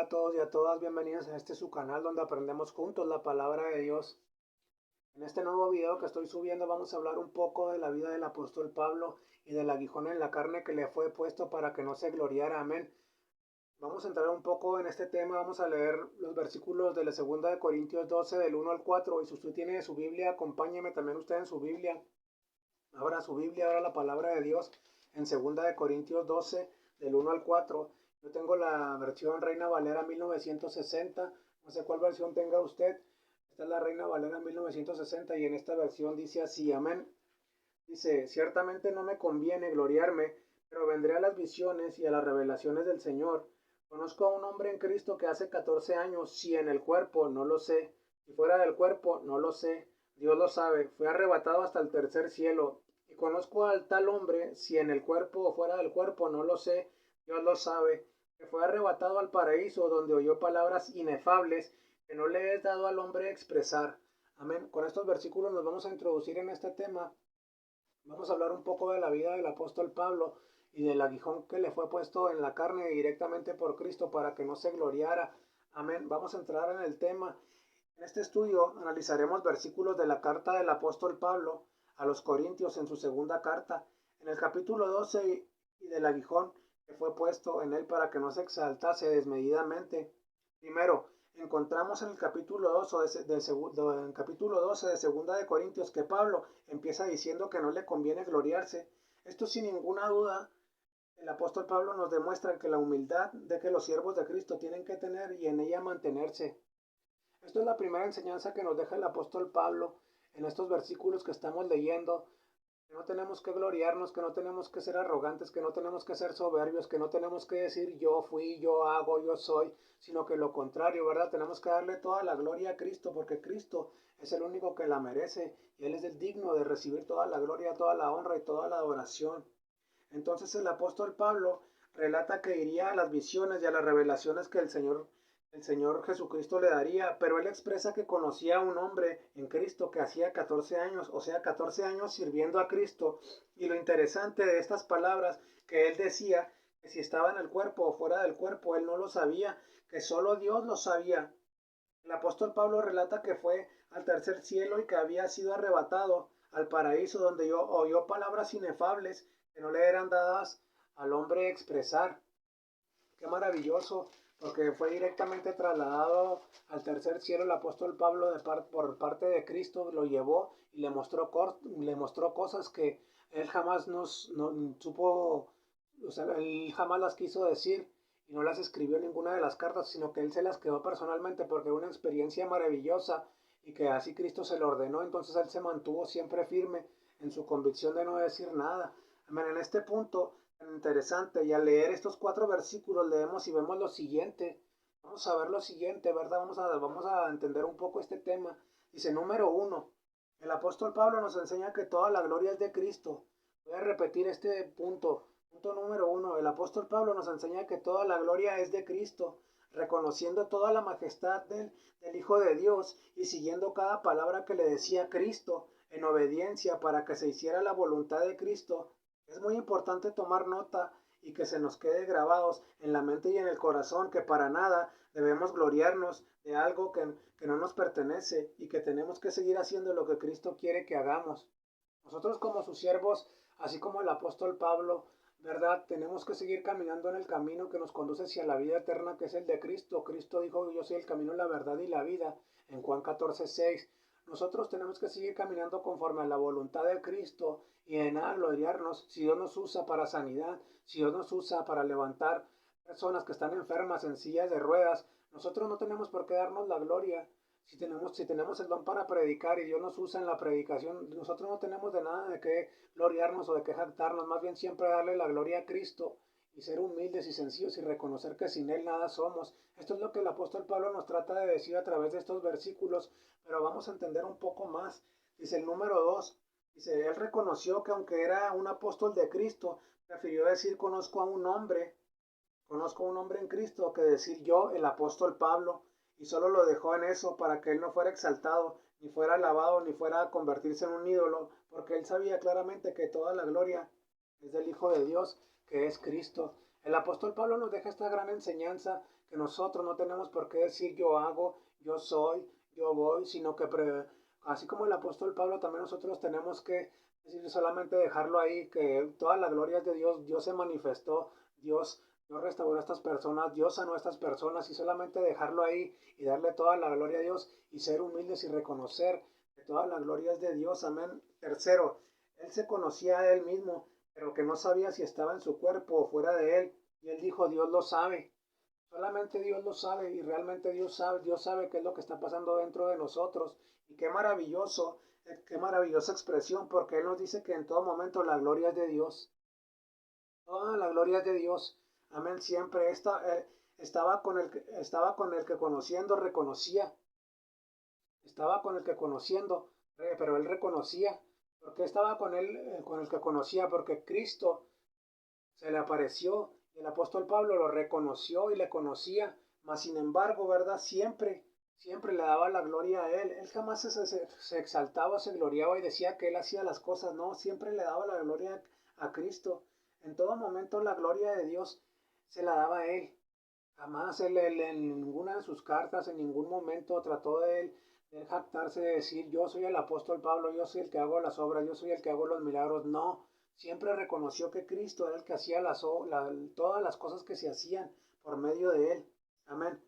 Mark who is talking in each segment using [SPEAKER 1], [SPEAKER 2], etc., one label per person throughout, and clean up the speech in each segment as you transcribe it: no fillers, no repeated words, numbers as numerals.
[SPEAKER 1] Hola a todos y a todas, bienvenidos a este su canal donde aprendemos juntos la palabra de Dios. En este nuevo video que estoy subiendo vamos a hablar un poco de la vida del apóstol Pablo y del aguijón en la carne que le fue puesto para que no se gloriara. Amén. Vamos a entrar un poco en este tema, vamos a leer los versículos de la segunda de Corintios 12 del 1 al 4 y si usted tiene su Biblia, acompáñeme también usted en su Biblia. Abra su Biblia, abra la palabra de Dios en segunda de Corintios 12 del 1 al 4. Yo tengo la versión Reina Valera 1960, no sé cuál versión tenga usted. Esta es la Reina Valera 1960 y en esta versión dice así, amén. Dice, ciertamente no me conviene gloriarme, pero vendré a las visiones y a las revelaciones del Señor. Conozco a un hombre en Cristo que hace 14 años, si en el cuerpo, no lo sé, si fuera del cuerpo, no lo sé, Dios lo sabe, fue arrebatado hasta el tercer cielo. Y conozco al tal hombre, si en el cuerpo o fuera del cuerpo, no lo sé, Dios lo sabe, que fue arrebatado al paraíso, donde oyó palabras inefables que no le es dado al hombre expresar. Amén. Con estos versículos nos vamos a introducir en este tema. Vamos a hablar un poco de la vida del apóstol Pablo y del aguijón que le fue puesto en la carne directamente por Cristo para que no se gloriara. Amén. Vamos a entrar en el tema. En este estudio analizaremos versículos de la carta del apóstol Pablo a los Corintios en su segunda carta, en el capítulo 12 y del aguijón que fue puesto en él para que no se exaltase desmedidamente. Primero, encontramos en el capítulo 12 de segunda de Corintios que Pablo empieza diciendo que no le conviene gloriarse. Esto sin ninguna duda, el apóstol Pablo nos demuestra que la humildad de que los siervos de Cristo tienen que tener y en ella mantenerse. Esto es la primera enseñanza que nos deja el apóstol Pablo en estos versículos que estamos leyendo, que no tenemos que gloriarnos, que no tenemos que ser arrogantes, que no tenemos que ser soberbios, que no tenemos que decir yo fui, yo hago, yo soy, sino que lo contrario, ¿verdad? Tenemos que darle toda la gloria a Cristo, porque Cristo es el único que la merece y Él es el digno de recibir toda la gloria, toda la honra y toda la adoración. Entonces el apóstol Pablo relata que iría a las visiones y a las revelaciones que el Señor Jesucristo le daría, pero él expresa que conocía a un hombre en Cristo que hacía 14 años, o sea, 14 años sirviendo a Cristo. Y lo interesante de estas palabras, que él decía que si estaba en el cuerpo o fuera del cuerpo, él no lo sabía, que solo Dios lo sabía. El apóstol Pablo relata que fue al tercer cielo y que había sido arrebatado al paraíso donde oyó palabras inefables que no le eran dadas al hombre expresar. Qué maravilloso, porque fue directamente trasladado al tercer cielo el apóstol Pablo por parte de Cristo, lo llevó y le mostró cosas que él jamás no supo, o sea, él jamás las quiso decir y no las escribió en ninguna de las cartas, sino que él se las quedó personalmente porque era una experiencia maravillosa y que así Cristo se lo ordenó, entonces él se mantuvo siempre firme en su convicción de no decir nada. Amén. En este punto tan interesante y al leer estos 4 versículos leemos y vemos lo siguiente. Vamos a ver lo siguiente, ¿verdad? Vamos a entender un poco este tema. Dice, número 1, el apóstol Pablo nos enseña que toda la gloria es de Cristo. Voy a repetir este punto. Punto número 1, el apóstol Pablo nos enseña que toda la gloria es de Cristo, reconociendo toda la majestad del Hijo de Dios y siguiendo cada palabra que le decía Cristo en obediencia para que se hiciera la voluntad de Cristo. Es muy importante tomar nota y que se nos quede grabados en la mente y en el corazón que para nada debemos gloriarnos de algo que no nos pertenece y que tenemos que seguir haciendo lo que Cristo quiere que hagamos. Nosotros como sus siervos, así como el apóstol Pablo, ¿verdad? Tenemos que seguir caminando en el camino que nos conduce hacia la vida eterna, que es el de Cristo. Cristo dijo, yo soy el camino, la verdad y la vida, en Juan 14:6. Nosotros tenemos que seguir caminando conforme a la voluntad de Cristo y en nada gloriarnos. Si Dios nos usa para sanidad, si Dios nos usa para levantar personas que están enfermas en sillas de ruedas, nosotros no tenemos por qué darnos la gloria. Si tenemos el don para predicar y Dios nos usa en la predicación, nosotros no tenemos de nada de qué gloriarnos o de qué jactarnos, más bien siempre darle la gloria a Cristo y ser humildes y sencillos y reconocer que sin Él nada somos. Esto es lo que el apóstol Pablo nos trata de decir a través de estos versículos, pero vamos a entender un poco más. Dice el número 2, dice, él reconoció que aunque era un apóstol de Cristo, prefirió decir conozco a un hombre en Cristo, que decir yo, el apóstol Pablo, y solo lo dejó en eso para que él no fuera exaltado, ni fuera alabado, ni fuera a convertirse en un ídolo, porque él sabía claramente que toda la gloria es del Hijo de Dios, que es Cristo. El apóstol Pablo nos deja esta gran enseñanza que nosotros no tenemos por qué decir yo hago, yo soy, yo voy, sino que así como el apóstol Pablo, también nosotros tenemos que decir solamente dejarlo ahí, que toda la gloria es de Dios, Dios se manifestó, Dios restauró a estas personas, Dios sanó a estas personas y solamente dejarlo ahí y darle toda la gloria a Dios y ser humildes y reconocer que toda la gloria es de Dios. Amén. Tercero, él se conocía a él mismo, pero que no sabía si estaba en su cuerpo o fuera de él. Y él dijo, Dios lo sabe. Solamente Dios lo sabe y realmente Dios sabe qué es lo que está pasando dentro de nosotros. Y qué maravillosa expresión, porque Él nos dice que en todo momento la gloria es de Dios. Toda la gloria es de Dios. Amén. Siempre estaba con el que conociendo reconocía. Estaba con el que conociendo, pero él reconocía. Porque estaba con él, con el que conocía, porque Cristo se le apareció y el apóstol Pablo lo reconoció y le conocía, mas sin embargo, ¿verdad? Siempre le daba la gloria a él. Él jamás se exaltaba, se gloriaba y decía que él hacía las cosas, no, siempre le daba la gloria a Cristo. En todo momento la gloria de Dios se la daba a él. Jamás él en ninguna de sus cartas, en ningún momento trató de jactarse de decir, yo soy el apóstol Pablo, yo soy el que hago las obras, yo soy el que hago los milagros. No, siempre reconoció que Cristo era el que hacía todas las cosas que se hacían por medio de él. Amén.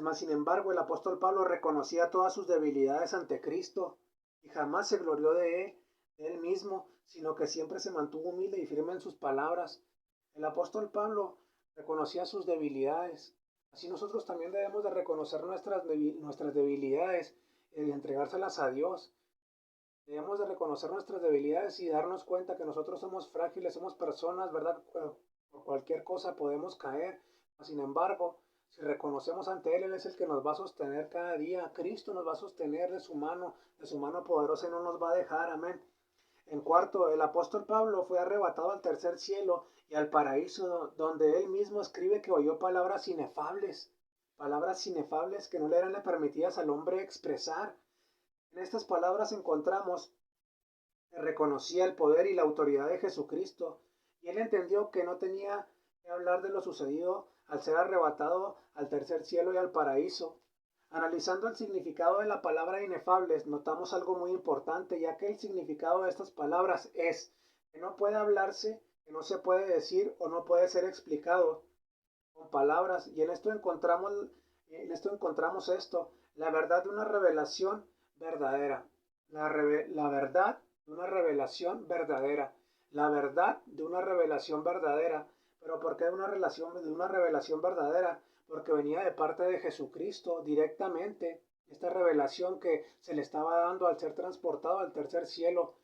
[SPEAKER 1] Más, sin embargo, el apóstol Pablo reconocía todas sus debilidades ante Cristo y jamás se glorió de él mismo, sino que siempre se mantuvo humilde y firme en sus palabras. El apóstol Pablo reconocía sus debilidades. Así nosotros también debemos de reconocer nuestras debilidades y entregárselas a Dios. Debemos de reconocer nuestras debilidades y darnos cuenta que nosotros somos frágiles, somos personas, ¿verdad? Por cualquier cosa podemos caer. Sin embargo, si reconocemos ante Él es el que nos va a sostener cada día. Cristo nos va a sostener de su mano poderosa y no nos va a dejar. Amén. En cuarto, el apóstol Pablo fue arrebatado al tercer cielo y al paraíso, donde él mismo escribe que oyó palabras inefables que no le eran permitidas al hombre expresar. En estas palabras encontramos que reconocía el poder y la autoridad de Jesucristo, y él entendió que no tenía que hablar de lo sucedido al ser arrebatado al tercer cielo y al paraíso. Analizando el significado de la palabra inefables, notamos algo muy importante, ya que el significado de estas palabras es que no puede hablarse, que no se puede decir o no puede ser explicado con palabras. Y en esto encontramos esto, la verdad de una revelación verdadera. La verdad de una revelación verdadera. La verdad de una revelación verdadera. ¿Pero por qué de una revelación verdadera? Porque venía de parte de Jesucristo directamente. Esta revelación que se le estaba dando al ser transportado al tercer cielo.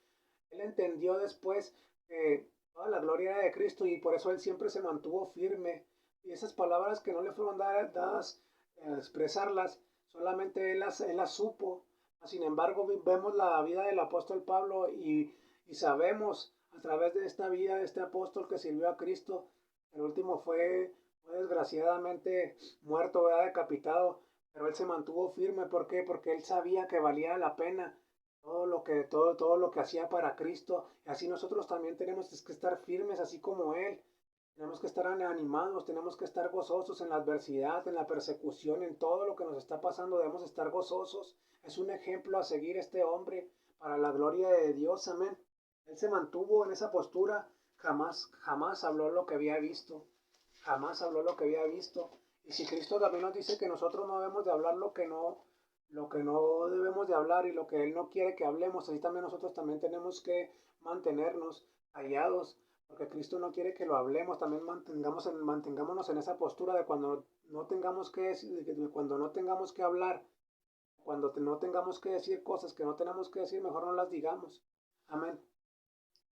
[SPEAKER 1] Él entendió después que toda la gloria de Cristo y por eso él siempre se mantuvo firme. Y esas palabras que no le fueron dadas a expresarlas, solamente él las supo. Sin embargo, vemos la vida del apóstol Pablo y sabemos a través de esta vida de este apóstol que sirvió a Cristo, el último fue desgraciadamente muerto, ¿verdad? Decapitado, pero él se mantuvo firme. ¿Por qué? Porque él sabía que valía la pena todo lo que hacía para Cristo. Y así nosotros también tenemos que estar firmes, así como Él. Tenemos que estar animados, tenemos que estar gozosos en la adversidad, en la persecución, en todo lo que nos está pasando. Debemos estar gozosos. Es un ejemplo a seguir este hombre para la gloria de Dios. Amén. Él se mantuvo en esa postura. Jamás habló lo que había visto. Jamás habló lo que había visto. Y si Cristo también nos dice que nosotros no debemos de hablar lo que no debemos de hablar y lo que Él no quiere que hablemos, así también nosotros también tenemos que mantenernos callados, porque Cristo no quiere que lo hablemos. También mantengámonos en esa postura de cuando no tengamos que decir, de cuando no tengamos que hablar, cuando no tengamos que decir cosas que no tenemos que decir, mejor no las digamos. Amén.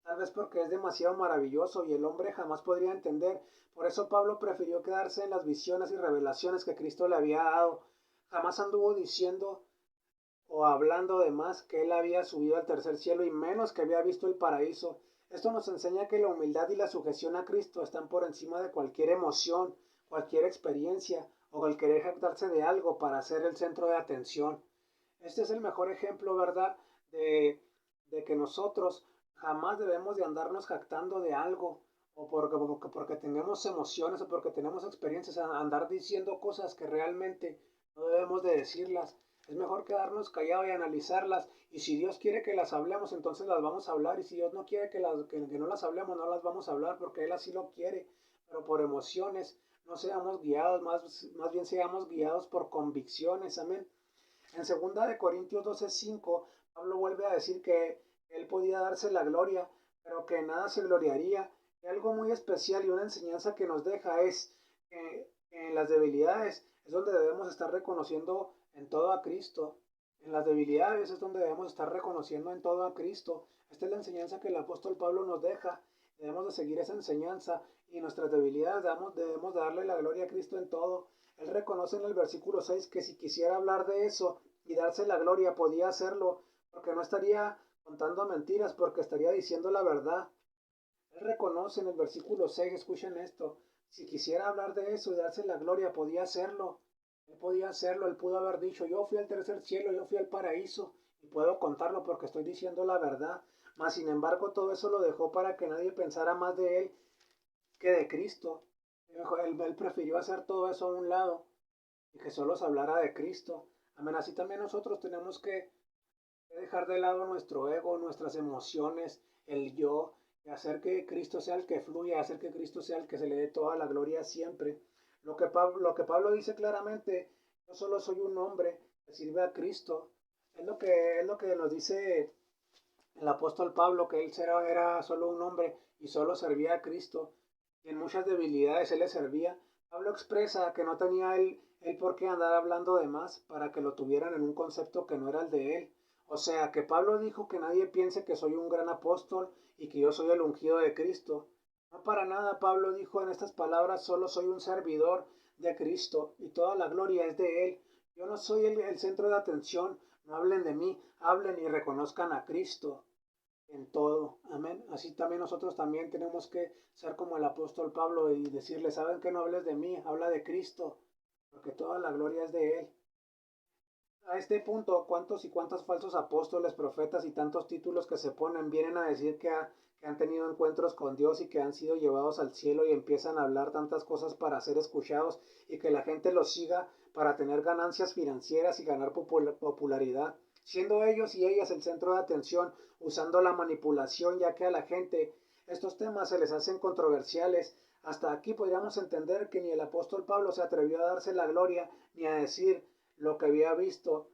[SPEAKER 1] Tal vez porque es demasiado maravilloso y el hombre jamás podría entender. Por eso Pablo prefirió quedarse en las visiones y revelaciones que Cristo le había dado. Jamás anduvo diciendo o hablando de más que él había subido al tercer cielo y menos que había visto el paraíso. Esto nos enseña que la humildad y la sujeción a Cristo están por encima de cualquier emoción, cualquier experiencia o el querer jactarse de algo para ser el centro de atención. Este es el mejor ejemplo, ¿verdad?, de que nosotros jamás debemos de andarnos jactando de algo o porque tenemos emociones o porque tenemos experiencias, a andar diciendo cosas que realmente no debemos de decirlas. Es mejor quedarnos callados y analizarlas. Y si Dios quiere que las hablemos, entonces las vamos a hablar. Y si Dios no quiere que no las hablemos, no las vamos a hablar porque Él así lo quiere. Pero por emociones, no seamos guiados, más bien seamos guiados por convicciones. Amén. En 2 Corintios 12:5, Pablo vuelve a decir que él podía darse la gloria, pero que en nada se gloriaría. Y algo muy especial y una enseñanza que nos deja es que en las debilidades es donde debemos estar reconociendo en todo a Cristo. En las debilidades es donde debemos estar reconociendo en todo a Cristo. Esta es la enseñanza que el apóstol Pablo nos deja. Debemos de seguir esa enseñanza y en nuestras debilidades debemos darle la gloria a Cristo en todo. Él reconoce en el versículo 6 que si quisiera hablar de eso y darse la gloria podía hacerlo, porque no estaría contando mentiras, porque estaría diciendo la verdad. Él reconoce en el versículo 6, escuchen esto, si quisiera hablar de eso y darse la gloria podía hacerlo. Él podía hacerlo, él pudo haber dicho, yo fui al tercer cielo, yo fui al paraíso, y puedo contarlo porque estoy diciendo la verdad. Mas sin embargo todo eso lo dejó para que nadie pensara más de él que de Cristo. Él prefirió hacer todo eso a un lado y que solo se hablara de Cristo. Amén. Así también nosotros tenemos que dejar de lado nuestro ego, nuestras emociones, el yo, y hacer que Cristo sea el que fluya, hacer que Cristo sea el que se le dé toda la gloria siempre. Lo que Pablo dice claramente, yo solo soy un hombre que sirve a Cristo. Es lo que nos dice el apóstol Pablo, que él era solo un hombre y solo servía a Cristo. Y en muchas debilidades él le servía. Pablo expresa que no tenía él por qué andar hablando de más para que lo tuvieran en un concepto que no era el de él. O sea, que Pablo dijo que nadie piense que soy un gran apóstol y que yo soy el ungido de Cristo. No para nada, Pablo dijo en estas palabras, solo soy un servidor de Cristo y toda la gloria es de Él. Yo no soy el centro de atención, no hablen de mí, hablen y reconozcan a Cristo en todo. Amén. Así también nosotros también tenemos que ser como el apóstol Pablo y decirle, saben que no hables de mí, habla de Cristo, porque toda la gloria es de Él. A este punto, ¿cuántos y cuántos falsos apóstoles, profetas y tantos títulos que se ponen vienen a decir que han tenido encuentros con Dios y que han sido llevados al cielo y empiezan a hablar tantas cosas para ser escuchados y que la gente los siga para tener ganancias financieras y ganar popularidad, siendo ellos y ellas el centro de atención, usando la manipulación, ya que a la gente estos temas se les hacen controversiales? Hasta aquí podríamos entender que ni el apóstol Pablo se atrevió a darse la gloria ni a decir lo que había visto.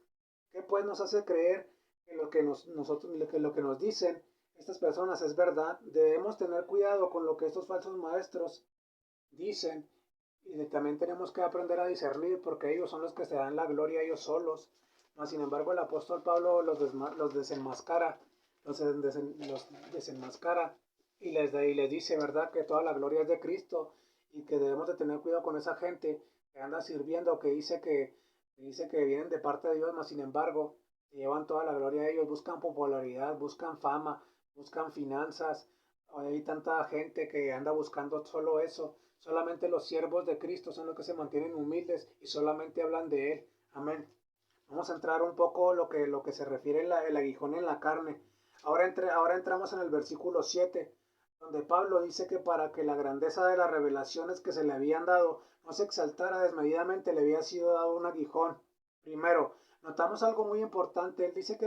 [SPEAKER 1] ¿Qué pues nos hace creer que lo que nos dicen estas personas es verdad? Debemos tener cuidado con lo que estos falsos maestros dicen y también tenemos que aprender a discernir porque ellos son los que se dan la gloria a ellos solos. Mas, sin embargo, el apóstol Pablo los desenmascara, los desenmascara y les dice, ¿verdad?, que toda la gloria es de Cristo y que debemos de tener cuidado con esa gente que anda sirviendo, que dice que vienen de parte de Dios, mas sin embargo, llevan toda la gloria a ellos, buscan popularidad, buscan fama, buscan finanzas. Hay tanta gente que anda buscando solo eso. Solamente los siervos de Cristo son los que se mantienen humildes y solamente hablan de Él. Amén. Vamos a entrar un poco lo que se refiere el aguijón en la carne. Ahora entramos en el versículo 7, donde Pablo dice que para que la grandeza de las revelaciones que se le habían dado no se exaltara desmedidamente, le había sido dado un aguijón. Primero, notamos algo muy importante. Él dice que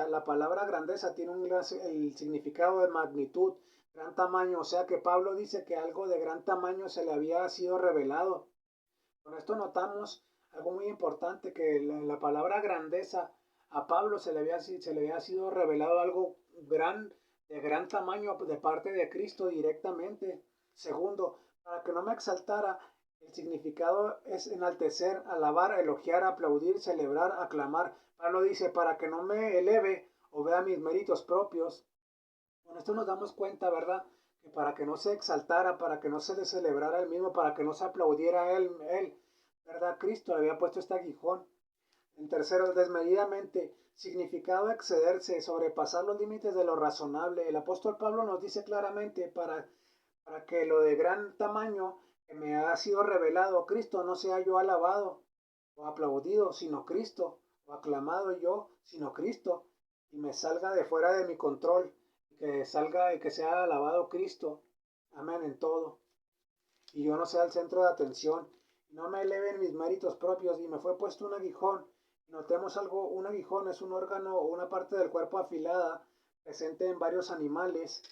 [SPEAKER 1] la palabra grandeza tiene el significado de magnitud, gran tamaño. O sea que Pablo dice que algo de gran tamaño se le había sido revelado. Con esto notamos algo muy importante, que la palabra grandeza a Pablo se le había sido revelado algo de gran tamaño de parte de Cristo directamente. Segundo, para que no me exaltara, el significado es enaltecer, alabar, elogiar, aplaudir, celebrar, aclamar. Pablo dice, para que no me eleve o vea mis méritos propios. Con esto nos damos cuenta, ¿verdad?, que para que no se exaltara, para que no se le celebrara él mismo, para que no se aplaudiera a él, ¿verdad?, Cristo le había puesto este aguijón. En tercero, desmedidamente, significado excederse, sobrepasar los límites de lo razonable. El apóstol Pablo nos dice claramente para que lo de gran tamaño que me ha sido revelado Cristo no sea yo alabado o aplaudido, sino Cristo, o aclamado yo, sino Cristo, y me salga de fuera de mi control, que salga y que sea alabado Cristo, amén, en todo, y yo no sea el centro de atención, no me eleven mis méritos propios, y me fue puesto un aguijón. Notemos algo, un aguijón es un órgano o una parte del cuerpo afilada, presente en varios animales,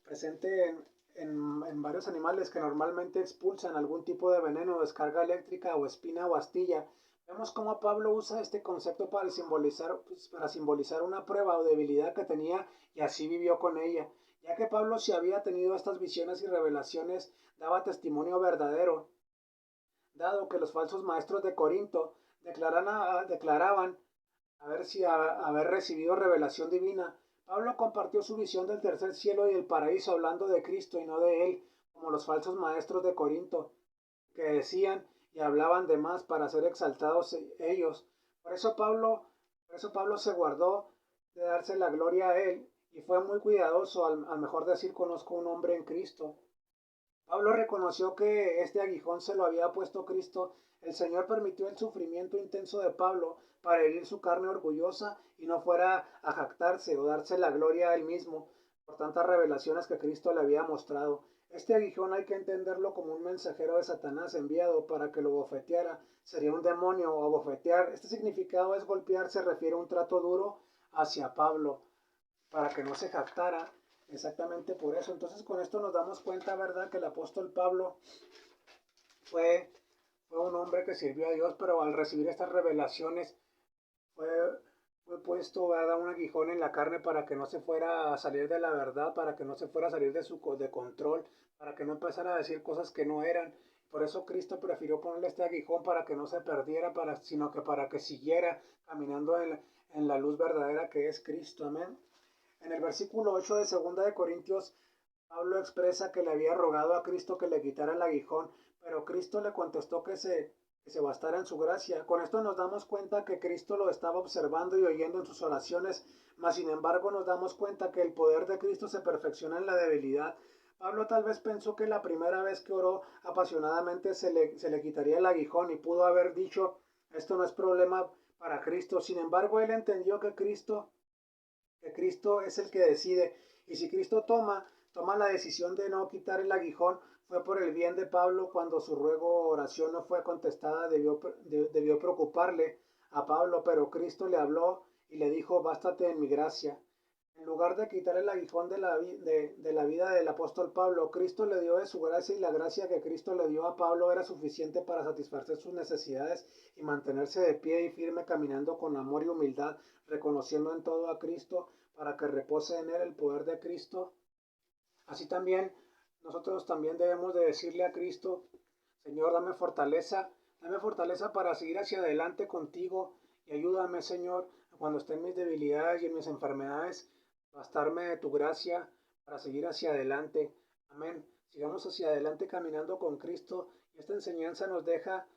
[SPEAKER 1] presente en varios animales que normalmente expulsan algún tipo de veneno, descarga eléctrica o espina o astilla. Vemos cómo Pablo usa este concepto para simbolizar una prueba o debilidad que tenía y así vivió con ella. Ya que Pablo, si había tenido estas visiones y revelaciones, daba testimonio verdadero, dado que los falsos maestros de Corinto declaraban haber recibido revelación divina. Pablo compartió su visión del tercer cielo y el paraíso hablando de Cristo y no de él, como los falsos maestros de Corinto, que decían y hablaban de más para ser exaltados ellos. Por eso Pablo, por eso Pablo se guardó de darse la gloria a él y fue muy cuidadoso al mejor decir conozco un hombre en Cristo. Pablo reconoció que este aguijón se lo había puesto Cristo. El Señor permitió el sufrimiento intenso de Pablo para herir su carne orgullosa y no fuera a jactarse o darse la gloria a él mismo por tantas revelaciones que Cristo le había mostrado. Este aguijón hay que entenderlo como un mensajero de Satanás enviado para que lo bofeteara. Sería un demonio o bofetear. Este significado es golpear, se refiere a un trato duro hacia Pablo para que no se jactara. Exactamente por eso. Entonces con esto nos damos cuenta, ¿verdad?, que el apóstol Pablo fue, fue un hombre que sirvió a Dios, pero al recibir estas revelaciones fue, fue puesto, ¿verdad?, un aguijón en la carne para que no se fuera a salir de la verdad, para que no se fuera a salir de control, para que no empezara a decir cosas que no eran. Por eso Cristo prefirió ponerle este aguijón para que no se perdiera, sino que para que siguiera caminando en la luz verdadera que es Cristo. Amén. En el versículo 8 de 2 de Corintios, Pablo expresa que le había rogado a Cristo que le quitara el aguijón, pero Cristo le contestó que se bastara en su gracia. Con esto nos damos cuenta que Cristo lo estaba observando y oyendo en sus oraciones, mas sin embargo nos damos cuenta que el poder de Cristo se perfecciona en la debilidad. Pablo tal vez pensó que la primera vez que oró apasionadamente se le quitaría el aguijón y pudo haber dicho, esto no es problema para Cristo. Sin embargo, él entendió que Cristo es el que decide. Y si Cristo toma la decisión de no quitar el aguijón, fue por el bien de Pablo. Cuando su ruego o oración no fue contestada, debió preocuparle a Pablo, pero Cristo le habló y le dijo, bástate en mi gracia. En lugar de quitar el aguijón de la vida del apóstol Pablo, Cristo le dio de su gracia y la gracia que Cristo le dio a Pablo era suficiente para satisfacer sus necesidades y mantenerse de pie y firme caminando con amor y humildad, reconociendo en todo a Cristo para que repose en él el poder de Cristo. Así también nosotros también debemos de decirle a Cristo, Señor, dame fortaleza para seguir hacia adelante contigo y ayúdame, Señor, cuando esté en mis debilidades y en mis enfermedades, bastarme de tu gracia para seguir hacia adelante. Amén. Sigamos hacia adelante caminando con Cristo y esta enseñanza nos deja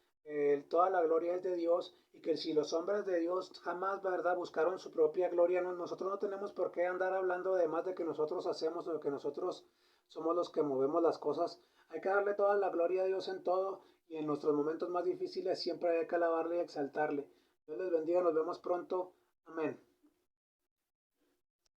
[SPEAKER 1] toda la gloria es de Dios y que si los hombres de Dios jamás, ¿verdad?, buscaron su propia gloria, nosotros no tenemos por qué andar hablando de más de que nosotros hacemos o de que nosotros somos los que movemos las cosas. Hay que darle toda la gloria a Dios en todo y en nuestros momentos más difíciles siempre hay que alabarle y exaltarle. Dios les bendiga, nos vemos pronto. Amén.